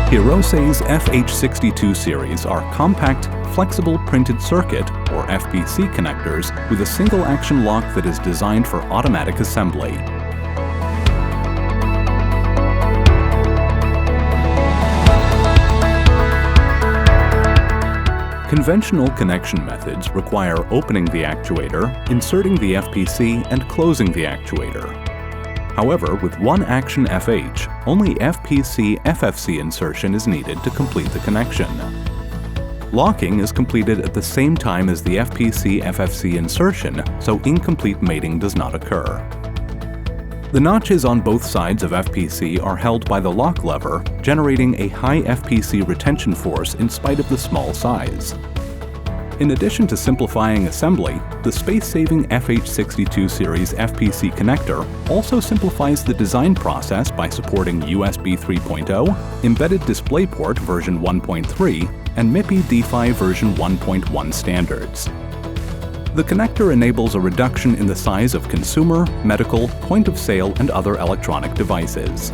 Hirose's FH62 series are compact, flexible printed circuit, or FPC connectors with a single action lock that is designed for automatic assembly. Conventional connection methods require opening the actuator, inserting the FPC, and closing the actuator. However, with one-action FH, only FPC-FFC insertion is needed to complete the connection. Locking is completed at the same time as the FPC-FFC insertion, so incomplete mating does not occur. The notches on both sides of FPC are held by the lock lever, generating a high FPC retention force in spite of the small size. In addition to simplifying assembly, the space-saving FH62 series FPC connector also simplifies the design process by supporting USB 3.0, embedded DisplayPort version 1.3, and MIPI D-PHY version 1.1 standards. The connector enables a reduction in the size of consumer, medical, point-of-sale, and other electronic devices.